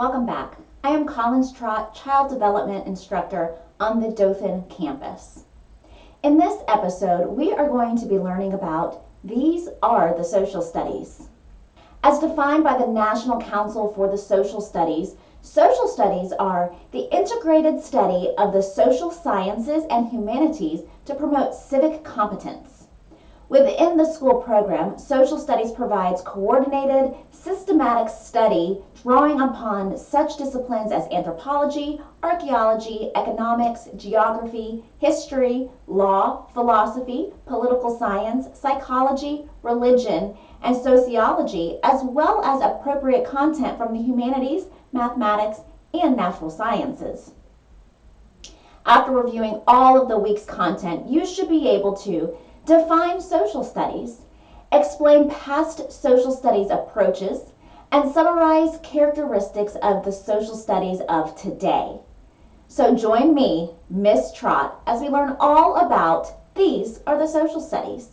Welcome back. I am Collins Trott, Child Development Instructor on the Dothan campus. In this episode, we are going to be learning about these are the social studies. As defined by the National Council for the social studies are the integrated study of the social sciences and humanities to promote civic competence. Within the school program, social studies provides coordinated, systematic study drawing upon such disciplines as anthropology, archaeology, economics, geography, history, law, philosophy, political science, psychology, religion, and sociology, as well as appropriate content from the humanities, mathematics, and natural sciences. After reviewing all of the week's content, you should be able to define social studies, explain past social studies approaches, and summarize characteristics of the social studies of today. So join me, Miss Trott, as we learn all about these are the social studies.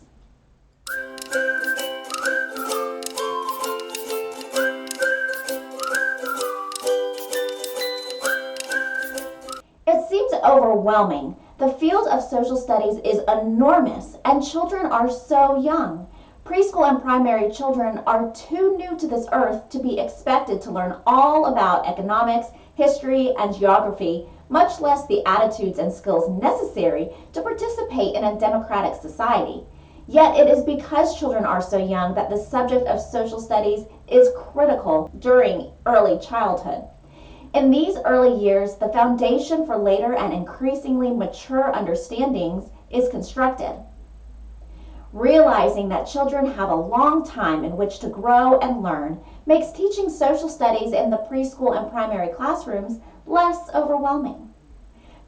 It seems overwhelming. The field of social studies is enormous, and children are so young. Preschool and primary children are too new to this earth to be expected to learn all about economics, history, and geography, much less the attitudes and skills necessary to participate in a democratic society. Yet it is because children are so young that the subject of social studies is critical during early childhood. In these early years, the foundation for later and increasingly mature understandings is constructed. Realizing that children have a long time in which to grow and learn makes teaching social studies in the preschool and primary classrooms less overwhelming.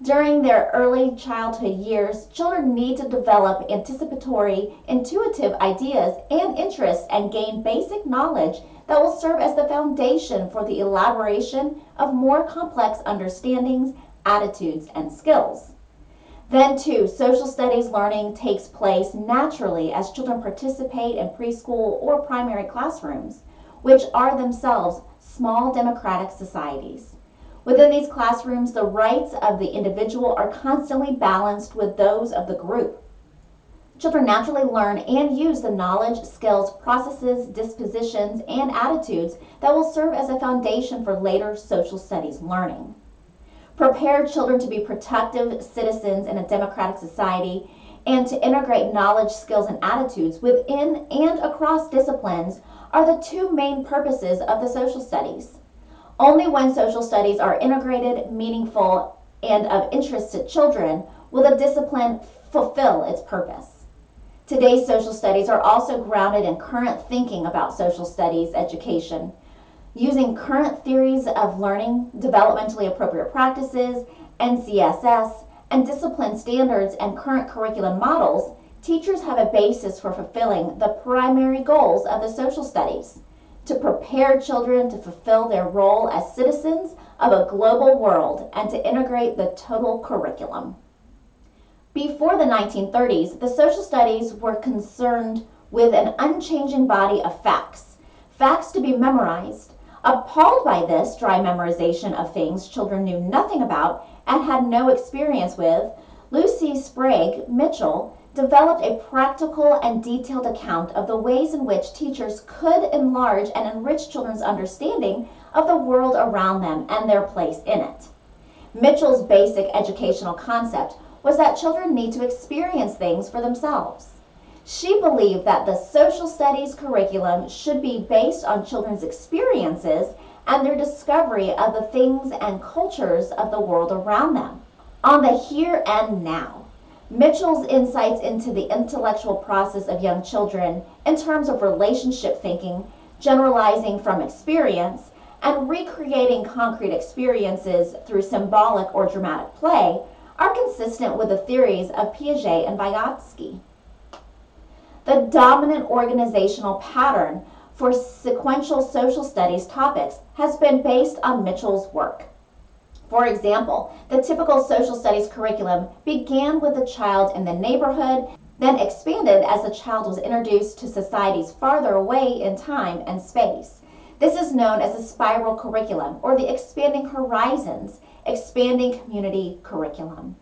During their early childhood years, children need to develop anticipatory, intuitive ideas and interests and gain basic knowledge that will serve as the foundation for the elaboration of more complex understandings, attitudes, and skills. Then, too, social studies learning takes place naturally as children participate in preschool or primary classrooms, which are themselves small democratic societies. Within these classrooms, the rights of the individual are constantly balanced with those of the group. Children naturally learn and use the knowledge, skills, processes, dispositions, and attitudes that will serve as a foundation for later social studies learning. Prepare children to be productive citizens in a democratic society and to integrate knowledge, skills, and attitudes within and across disciplines are the two main purposes of the social studies. Only when social studies are integrated, meaningful, and of interest to children will the discipline fulfill its purpose. Today's social studies are also grounded in current thinking about social studies education, using current theories of learning, developmentally appropriate practices, NCSS, and discipline standards and current curriculum models. Teachers have a basis for fulfilling the primary goals of the social studies: to prepare children to fulfill their role as citizens of a global world and to integrate the total curriculum. Before the 1930s, the social studies were concerned with an unchanging body of facts to be memorized. Appalled by this dry memorization of things children knew nothing about and had no experience with, Lucy Sprague Mitchell developed a practical and detailed account of the ways in which teachers could enlarge and enrich children's understanding of the world around them and their place in it. Mitchell's basic educational concept was that children need to experience things for themselves. She believed that the social studies curriculum should be based on children's experiences and their discovery of the things and cultures of the world around them, on the here and now. Mitchell's insights into the intellectual process of young children in terms of relationship thinking, generalizing from experience, and recreating concrete experiences through symbolic or dramatic play are consistent with the theories of Piaget and Vygotsky. The dominant organizational pattern for sequential social studies topics has been based on Mitchell's work. For example, the typical social studies curriculum began with the child in the neighborhood, then expanded as the child was introduced to societies farther away in time and space. This is known as the spiral curriculum or the expanding horizons, expanding community curriculum.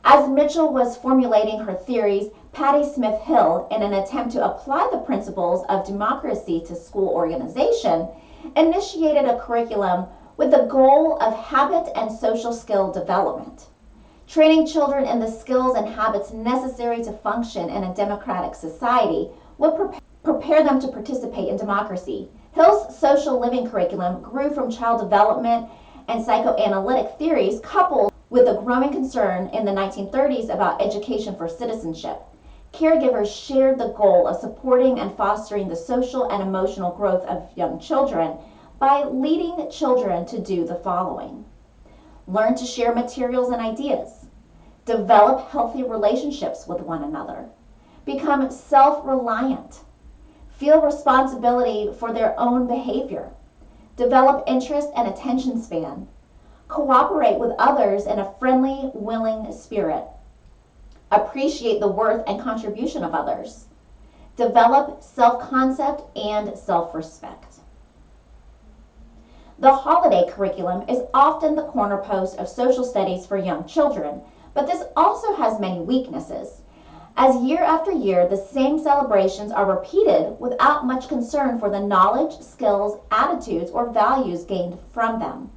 As Mitchell was formulating her theories, Patty Smith Hill, in an attempt to apply the principles of democracy to school organization, initiated a curriculum with the goal of habit and social skill development. Training children in the skills and habits necessary to function in a democratic society would prepare them to participate in democracy. Hill's social living curriculum grew from child development and psychoanalytic theories coupled with a growing concern in the 1930s about education for citizenship. Caregivers shared the goal of supporting and fostering the social and emotional growth of young children by leading children to do the following: learn to share materials and ideas, develop healthy relationships with one another, become self-reliant, feel responsibility for their own behavior, develop interest and attention span, cooperate with others in a friendly, willing spirit, appreciate the worth and contribution of others, develop self-concept and self-respect. The holiday curriculum is often the cornerpost of social studies for young children, but this also has many weaknesses, as year after year the same celebrations are repeated without much concern for the knowledge, skills, attitudes, or values gained from them.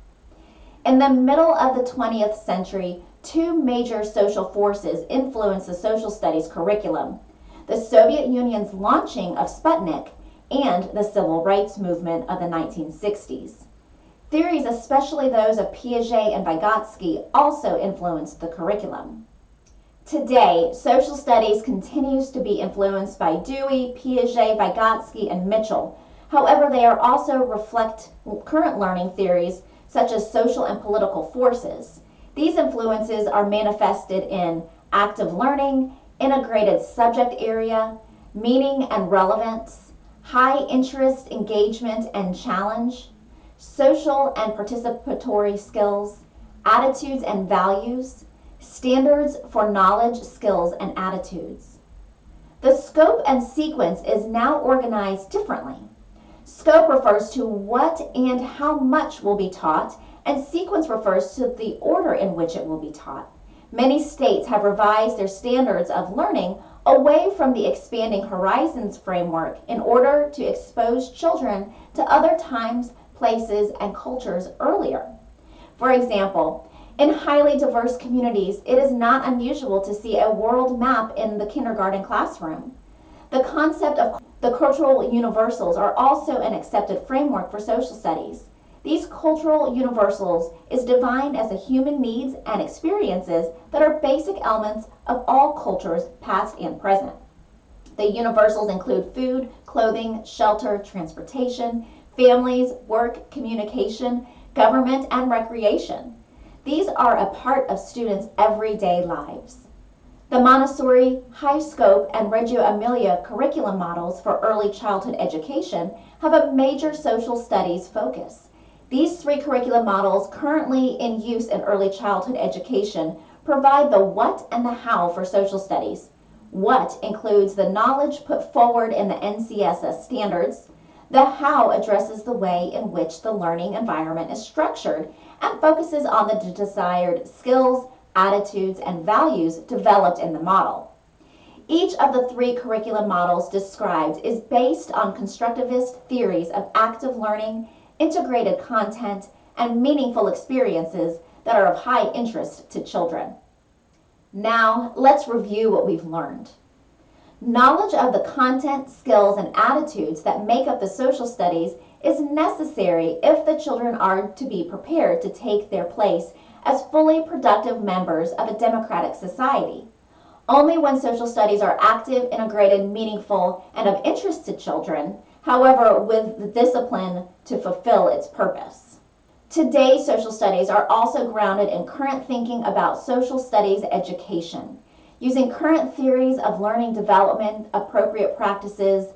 In the middle of the 20th century, two major social forces influenced the social studies curriculum: the Soviet Union's launching of Sputnik and the civil rights movement of the 1960s. Theories, especially those of Piaget and Vygotsky, also influenced the curriculum. Today, social studies continues to be influenced by Dewey, Piaget, Vygotsky, and Mitchell. However, they are also reflect current learning theories such as social and political forces. These influences are manifested in active learning, integrated subject area, meaning and relevance, high interest, engagement and challenge, social and participatory skills, attitudes and values, standards for knowledge, skills, and attitudes. The scope and sequence is now organized differently. Scope refers to what and how much will be taught, and sequence refers to the order in which it will be taught. Many states have revised their standards of learning away from the expanding horizons framework in order to expose children to other times, places, and cultures earlier. For example, in highly diverse communities, it is not unusual to see a world map in the kindergarten classroom. The concept of the cultural universals are also an accepted framework for social studies. These cultural universals is defined as the human needs and experiences that are basic elements of all cultures, past and present. The universals include food, clothing, shelter, transportation, families, work, communication, government, and recreation. These are a part of students' everyday lives. The Montessori, High Scope, and Reggio Emilia curriculum models for early childhood education have a major social studies focus. These three curriculum models currently in use in early childhood education provide the what and the how for social studies. What includes the knowledge put forward in the NCSS standards. The how addresses the way in which the learning environment is structured and focuses on the desired skills, attitudes, and values developed in the model. Each of the three curriculum models described is based on constructivist theories of active learning, integrated content, and meaningful experiences that are of high interest to children. Now, let's review what we've learned. Knowledge of the content, skills, and attitudes that make up the social studies is necessary if the children are to be prepared to take their place as fully productive members of a democratic society. Only when social studies are active, integrated, meaningful, and of interest to children, however, with the discipline to fulfill its purpose. Today's social studies are also grounded in current thinking about social studies education, using current theories of learning development, appropriate practices,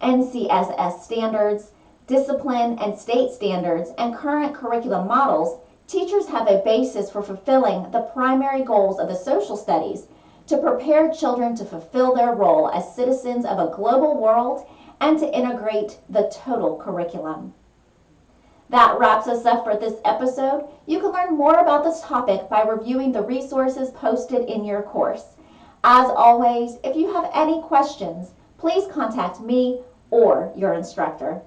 NCSS standards, discipline and state standards, and current curriculum models. Teachers have a basis for fulfilling the primary goals of the social studies to prepare children to fulfill their role as citizens of a global world and to integrate the total curriculum. That wraps us up for this episode. You can learn more about this topic by reviewing the resources posted in your course. As always, if you have any questions, please contact me or your instructor.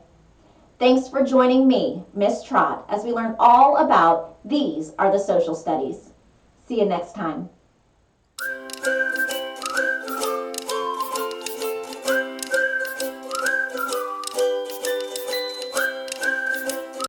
Thanks for joining me, Miss Trott, as we learn all about These Are the Social Studies. See you next time.